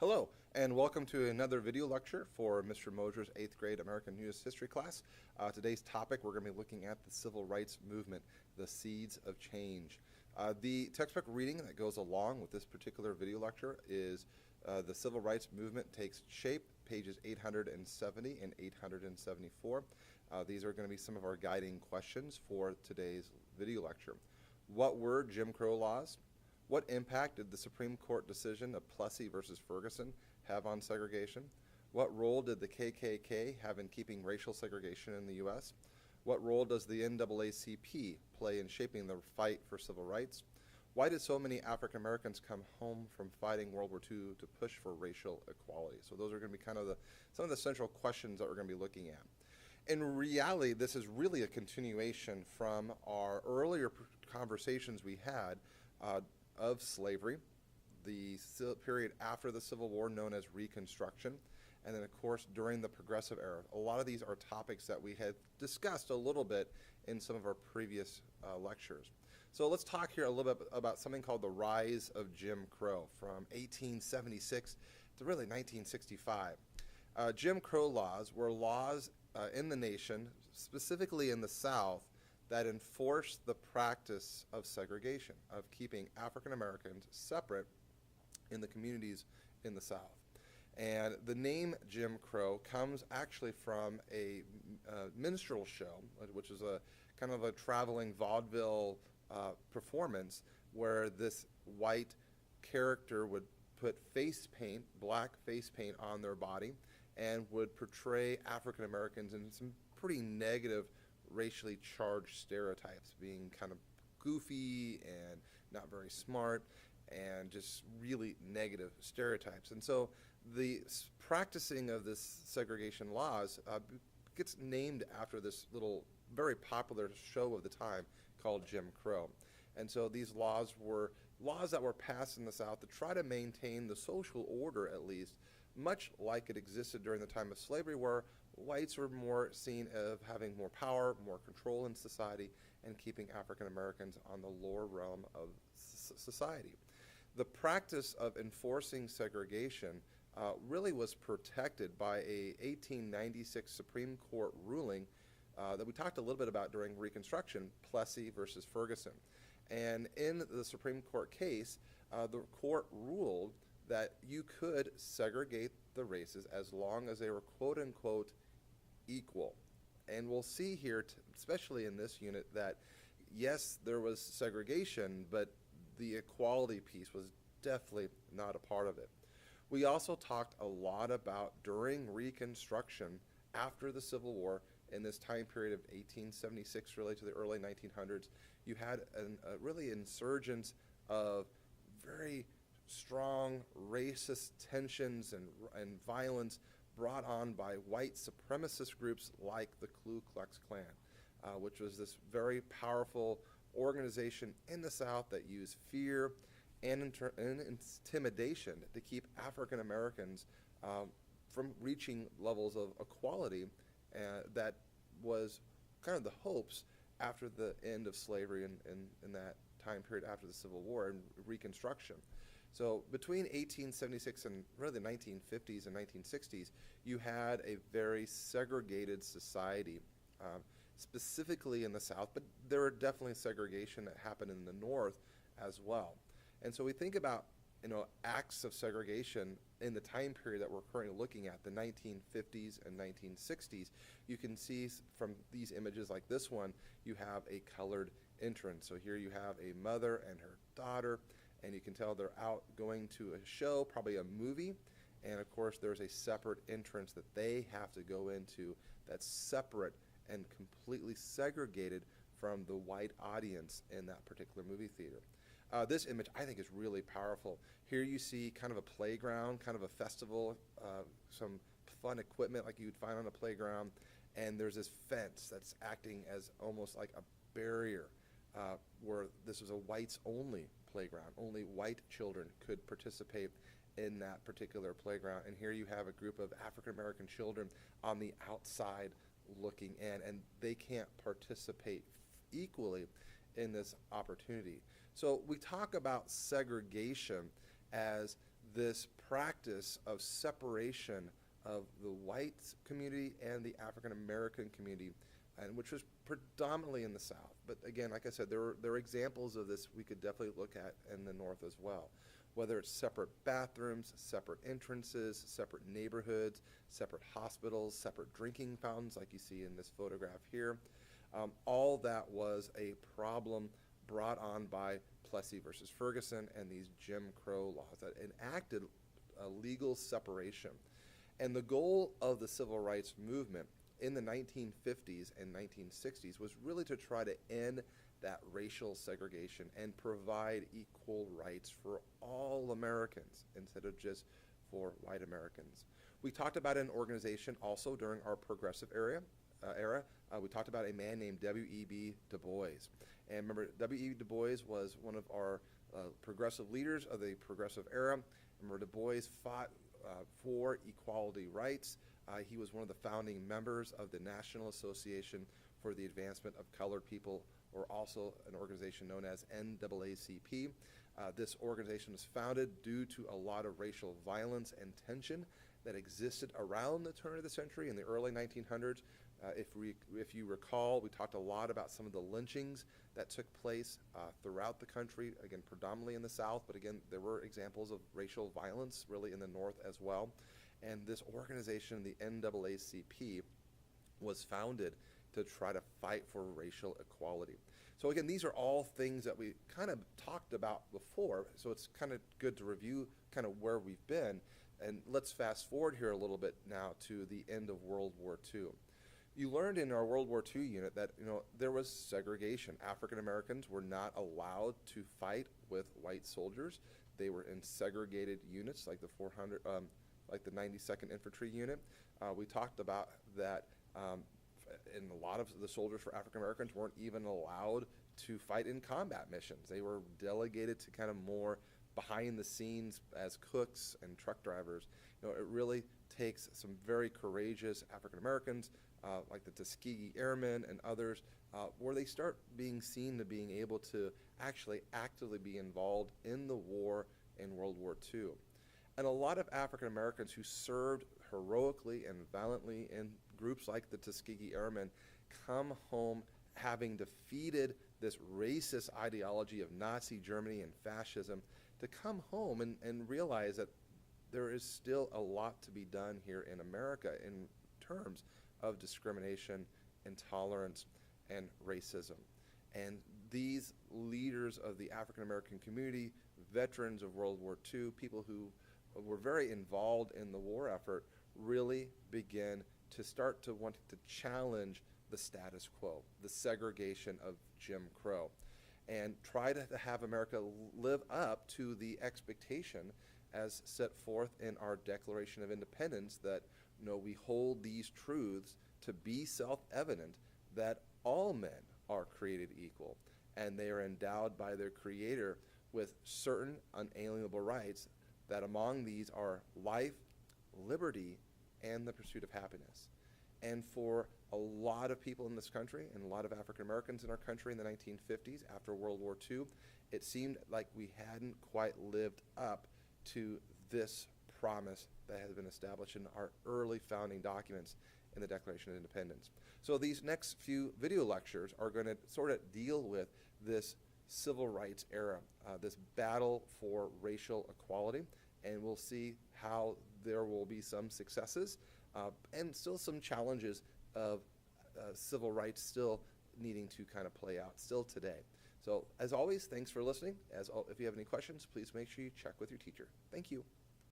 Hello, and welcome to another video lecture for Mr. Mosier's 8th grade American U.S. History class. Today's topic, we're going to be looking at the Civil Rights Movement, the Seeds of Change. The textbook reading that goes along with this particular video lecture is The Civil Rights Movement Takes Shape, pages 870 and 874. These are going to be some of our guiding questions for today's video lecture. What were Jim Crow laws? What impact did the Supreme Court decision of Plessy versus Ferguson have on segregation? What role did the KKK have in keeping racial segregation in the U.S.? What role does the NAACP play in shaping the fight for civil rights? Why did so many African Americans come home from fighting World War II to push for racial equality? So those are going to be kind of some of the central questions that we're going to be looking at. In reality, this is really a continuation from our earlier conversations we had of slavery, the period after the Civil War known as Reconstruction, and then of course during the Progressive Era. A lot of these are topics that we had discussed a little bit in some of our previous lectures. So let's talk here a little bit about something called the rise of Jim Crow from 1876 to really 1965. Jim Crow laws were laws in the nation, specifically in the South, that enforced the practice of segregation, of keeping African Americans separate in the communities in the South. And the name Jim Crow comes actually from a minstrel show, which is a kind of a traveling vaudeville performance where this white character would put face paint, black face paint on their body, and would portray African Americans in some pretty negative racially charged stereotypes, being kind of goofy and not very smart and just really negative stereotypes. And so the practicing of this segregation laws gets named after this little very popular show of the time called Jim Crow. And so these laws were laws that were passed in the South to try to maintain the social order, at least, much like it existed during the time of slavery, where whites were more seen as having more power, more control in society, and keeping African Americans on the lower realm of society. The practice of enforcing segregation really was protected by a 1896 Supreme Court ruling that we talked a little bit about during Reconstruction, Plessy versus Ferguson. And in the Supreme Court case, the court ruled that you could segregate the races as long as they were quote-unquote equal. And we'll see here, especially in this unit, that yes, there was segregation, but the equality piece was definitely not a part of it. We also talked a lot about during Reconstruction, after the Civil War, in this time period of 1876 really to the early 1900s, you had a really insurgence of very strong racist tensions and violence brought on by white supremacist groups like the Ku Klux Klan, which was this very powerful organization in the South that used fear and intimidation to keep African Americans from reaching levels of equality that was kind of the hopes after the end of slavery in that time period after the Civil War and Reconstruction. So between 1876 and really the 1950s and 1960s, you had a very segregated society, specifically in the South, but there were definitely segregation that happened in the North as well. And so we think about, acts of segregation in the time period that we're currently looking at, the 1950s and 1960s. You can see from these images like this one, you have a colored entrance. So here you have a mother and her daughter, and you can tell they're out going to a show, probably a movie, and of course there's a separate entrance that they have to go into that's separate and completely segregated from the white audience in that particular movie theater. This image I think is really powerful. Here you see kind of a playground, kind of a festival, some fun equipment like you would find on a playground, and there's this fence that's acting as almost like a barrier where this was a whites-only playground. Only white children could participate in that particular playground. And here you have a group of African American children on the outside looking in, and they can't participate equally in this opportunity. So we talk about segregation as this practice of separation of the white community and the African American community, and which was predominantly in the South. But again, like I said, there are examples of this we could definitely look at in the North as well. Whether it's separate bathrooms, separate entrances, separate neighborhoods, separate hospitals, separate drinking fountains like you see in this photograph here. All that was a problem brought on by Plessy versus Ferguson and these Jim Crow laws that enacted a legal separation. And the goal of the civil rights movement in the 1950s and 1960s was really to try to end that racial segregation and provide equal rights for all Americans instead of just for white Americans. We talked about an organization also during our progressive era. We talked about a man named W.E.B. Du Bois. And remember, W.E.B. Du Bois was one of our progressive leaders of the progressive era. Remember, Du Bois fought for equality rights. He was one of the founding members of the National Association for the Advancement of Colored People, or also an organization known as NAACP. This organization was founded due to a lot of racial violence and tension that existed around the turn of the century in the early 1900s. If you recall, we talked a lot about some of the lynchings that took place throughout the country, again, predominantly in the South, but again, there were examples of racial violence really in the North as well. And this organization, the NAACP, was founded to try to fight for racial equality. So again, these are all things that we kind of talked about before, so it's kind of good to review kind of where we've been. And let's fast forward here a little bit now to the end of World War II. You learned in our World War II unit that there was segregation. African Americans were not allowed to fight with white soldiers. They were in segregated units like the 92nd Infantry Unit. We talked about that, and a lot of the soldiers for African Americans weren't even allowed to fight in combat missions. They were delegated to kind of more behind the scenes as cooks and truck drivers. It really takes some very courageous African Americans, like the Tuskegee Airmen and others, where they start being seen to being able to actually actively be involved in the war in World War II. And a lot of African Americans who served heroically and valiantly in groups like the Tuskegee Airmen come home having defeated this racist ideology of Nazi Germany and fascism, to come home and realize that there is still a lot to be done here in America in terms of discrimination, intolerance, and racism. And these leaders of the African American community, veterans of World War II, people who were very involved in the war effort, really begin to start to want to challenge the status quo, the segregation of Jim Crow, and try to have America live up to the expectation as set forth in our Declaration of Independence that we hold these truths to be self-evident, that all men are created equal and they are endowed by their Creator with certain unalienable rights, that among these are life, liberty, and the pursuit of happiness. And for a lot of people in this country, and a lot of African Americans in our country in the 1950s after World War II, it seemed like we hadn't quite lived up to this promise that has been established in our early founding documents in the Declaration of Independence. So these next few video lectures are going to sort of deal with this civil rights era, this battle for racial equality, and we'll see how there will be some successes and still some challenges of civil rights still needing to kind of play out still today. So as always, thanks for listening. If you have any questions, please make sure you check with your teacher. Thank you.